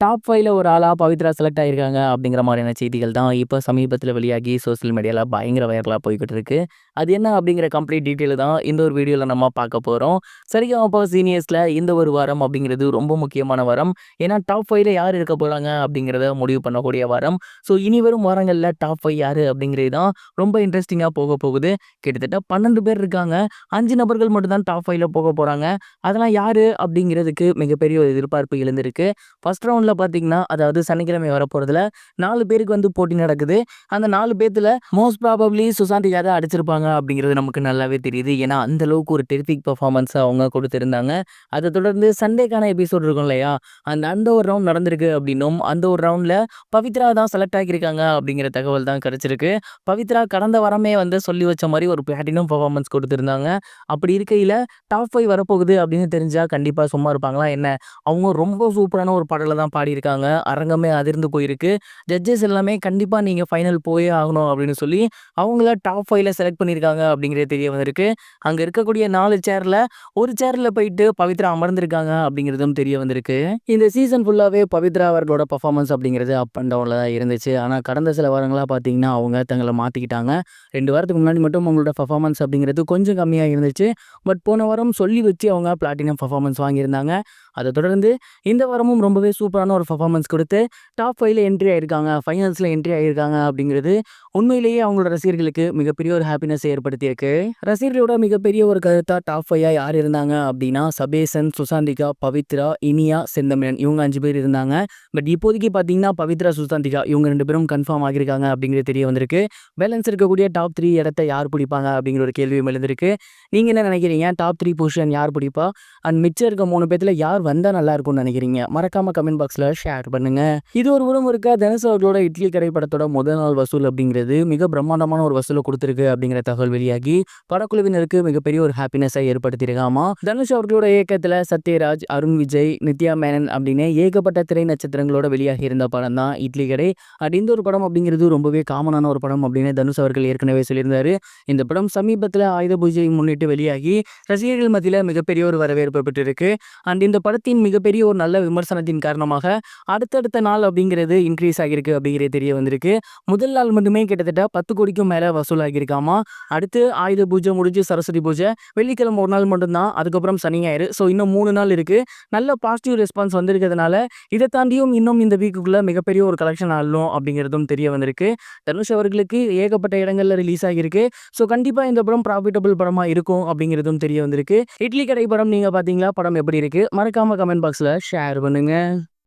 Top 5ல ஒரு ஆளா Pavithra select ஆயிருக்காங்க அப்படிங்கிற மாதிரியான செய்திகள் தான் இப்ப சமீபத்தில வெளியாகி சோசியல் மீடியால பயங்கர வைரலா போய்க்கிட்டு இருக்கு. அது என்ன அப்படிங்கிற கம்ப்ளீட் டீட்டெயில் தான் இந்த ஒரு வீடியோல நம்ம பார்க்க போறோம். சரிகமப சீனியர்ஸ்ல இந்த ஒரு வாரம் அப்படிங்கிறது ரொம்ப முக்கியமான வாரம். ஏன்னா டாப் 5ல யார் இருக்க போறாங்க அப்படிங்கிறத முடிவு பண்ணக்கூடிய வாரம். ஸோ இனி வரும் வாரங்கள்ல டாப் 5 யாரு அப்படிங்கிறது தான் ரொம்ப இன்ட்ரெஸ்டிங்கா போக போகுது. கிட்டத்தட்ட 12 பேர் இருக்காங்க. 5 நபர்கள் மட்டும் தான் டாப் 5ல போக போறாங்க. அதெல்லாம் யாரு அப்படிங்கிறதுக்கு மிகப்பெரிய ஒரு எதிர்பார்ப்பு எழுந்திருக்கு. ஃபர்ஸ்ட் ரவுண்ட்ல பார்த்தீங்கன்னா, அதாவது சனிக்கிழமை வரப்போறதுல 4 பேருக்கு வந்து போட்டி நடக்குது. அந்த 4 பேத்துல மோஸ்ட் ப்ராபப்லி சுசாந்திகா தான் அடிச்சிருப்பாங்க அப்படிங்கிறது நமக்கு நல்லாவே தெரியுது. ஏன்னா, அந்த அளவுக்கு ஒரு டெரிஃபிக் பெர்ஃபார்மன்ஸ அவங்க கொடுத்திருந்தாங்க. அத தொடர்ந்து சண்டேக்கான எபிசோட் இருக்கும் இல்லையா? அந்த அந்த ஒரு ரவுண்ட் நடந்திருக்கு அப்படின்னும், அந்த ஒரு ரவுண்ட்ல பவித்ரா தான் செலக்ட் ஆகியிருக்காங்க அப்படிங்கிற தகவல் தான் கிடைச்சிருக்கு. பவித்ரா கடந்த வாரமே வந்து சொல்லி வச்ச மாரி ஒரு பிளாட்டினம் பெர்ஃபார்மன்ஸ் கொடுத்திருந்தாங்க. அப்படி இருக்கையில டாப் 5 வரப்போகுது அப்படின்னு தெரிஞ்சா கண்டிப்பா சும்மா இருப்பாங்களா என்ன? அவங்க ரொம்ப சூப்பரான ஒரு பாடல தான் பாடியிருக்காங்க. அரங்கமே அதிர்ந்து போயிருக்கு. ஜட்ஜஸ் எல்லாமே கண்டிப்பா நீங்க ஃபைனல் போயே ஆகணும் அப்படின்னு சொல்லி, அவங்கள டாப் 5ல செலக்ட் பண்ணியிருக்காங்க அப்படிங்கிறது தெரிய வந்திருக்கு. அங்க இருக்கக்கூடிய 4 சேர்ல, ஒரு சேர்ல போயிட்டு பவித்ரா அமர்ந்திருக்காங்க அப்படிங்கிறதும் தெரிய வந்திருக்கு. இந்த சீசன் ஃபுல்லாவே பவித்ரா அவர்களோட பெர்ஃபார்மன்ஸ் அப்படிங்கிறது அப் அண்ட் டவுன்ல தான் இருந்துச்சு. ஆனா கடந்த சில வாரங்களா பார்த்தீங்கன்னா, அவங்க தங்கள மாத்திக்கிட்டாங்க. 2 வாரத்துக்கு முன்னாடி மட்டும் அவங்களோட பெர்ஃபார்மன்ஸ் அப்படிங்கிறது கொஞ்சம் கம்மியா இருந்துச்சு. பட் போன வாரம் சொல்லி வச்சு அவங்க பிளாட்டினம் பெர்ஃபார்மன்ஸ் வாங்கியிருந்தாங்க. அத தொடர்ந்து இந்த வாரமும் ரொம்பவே சூப்பரான ஒரு பெர்ஃபார்மன்ஸ் குடுத்து, டாப் 5ல என்ட்ரி ஆயிருக்காங்க. ஃபைனல்ஸ்ல என்ட்ரி ஆயிருக்காங்க அப்படிங்கிறது உண்மையிலேயே அவங்களோட ரசிகர்களுக்கு மிகப்பெரிய ஒரு ஹாப்பினஸ்ஸ ஏற்படுத்தியிருக்கு. ரசிகர்களோட மிகப்பெரிய ஒரு கருத்தா டாப் 5யா யார் இருந்தாங்க அப்படின்னா, சபேசன், சுசாந்திகா, பவித்ரா, இனியா, செந்தமிழன் இவங்க 5 பேர் இருந்தாங்க. பட் இப்போதைக்கு பார்த்தீங்கன்னா, பவித்ரா, சுசாந்திகா இவங்க 2 பேரும் கன்ஃபார்ம் ஆகியிருக்காங்க அப்படிங்கிறது தெரிய வந்திருக்கு. பேலன்ஸ் இருக்கக்கூடிய டாப் 3 இடத்த யார் பிடிப்பாங்க அப்படிங்கிற ஒரு கேள்வியும் எழுந்திருக்கு. நீங்க என்ன நினைக்கிறீங்க? டாப் 3 பொசிஷன் யார் பிடிப்பா? அண்ட் மிச்சம் இருக்க 3 பேத்துல யார் வந்தா நல்லா இருக்கும்னு நினைக்கிறீங்க? மறக்காம கமெண்ட் பாக்ஸ்ல ஷேர் பண்ணுங்க. இது ஒரு புறம் இருக்க தனுஷ் அவர்களோட இட்லி கடை படத்தோட முதல் நாள் வசூல் அப்படிங்கிறது மிக பிரம்மாண்டமான ஒரு வசூலை கொடுத்திருக்கு அப்படிங்கிற தகவல் வெளியாகி படக்குழுவினருக்கு மிகப்பெரிய ஒரு ஹாப்பினஸை ஏற்படுத்தியிருக்காமா. தனுஷ் அவர்களோட இயக்கத்துல சத்யராஜ், அருண் விஜய், நித்யா மேனன் அப்படின்னு ஏகப்பட்ட திரை நட்சத்திரங்களோட வெளியாகி இருந்த படம் தான் இட்லி கடை. அண்ட் இந்த ஒரு படம் அப்படிங்கிறது ரொம்பவே காமனான ஒரு படம் அப்படின்னு தனுஷ் அவர்கள் ஏற்கனவே சொல்லியிருந்தாரு. இந்த படம் சமீபத்தில் ஆயுத பூஜையை முன்னிட்டு வெளியாகி ரசிகர்கள் மத்தியில் மிகப்பெரிய ஒரு வரவேற்பு பெற்றிருக்கு. அண்ட் இந்த படத்தின் மிகப்பெரிய ஒரு நல்ல விமர்சனத்தின் காரணமாக அடுத்தடுத்த நாள் அப்படிங்கிறது இன்க்ரீஸ் ஆகியிருக்கு அப்படிங்கிறது தெரிய வந்திருக்கு. முதல் நாள் மட்டுமே கிட்டத்தட்ட 10 கோடிக்கும் மேலே வசூலாகியிருக்காமா. அடுத்து ஆயுத பூஜை முடிஞ்சு சரஸ்வதி பூஜை, வெள்ளிக்கிழமை ஒரு நாள் மட்டும்தான், அதுக்கப்புறம் சனி ஞாயிறு. ஸோ இன்னும் 3 நாள் இருக்கு. நல்ல பாசிட்டிவ் ரெஸ்பான்ஸ் வந்திருக்கிறதுனால இதை தாண்டியும் இன்னும் இந்த வீக்குக்குள்ள மிகப்பெரிய ஒரு கலெக்ஷன் ஆகணும் அப்படிங்கிறதும் தெரிய வந்திருக்கு. தனுஷ் அவர்களுக்கு ஏகப்பட்ட இடங்கள்ல ரிலீஸ் ஆகியிருக்கு. ஸோ கண்டிப்பா இந்த படம் ப்ராஃபிட்டபிள் படமா இருக்கும் அப்படிங்கிறதும் தெரிய வந்திருக்கு. இட்லி கடை படம் நீங்க பாத்தீங்களா? படம் எப்படி இருக்கு? மறக்காம கமெண்ட் பாக்ஸ்ல ஷேர் பண்ணுங்க.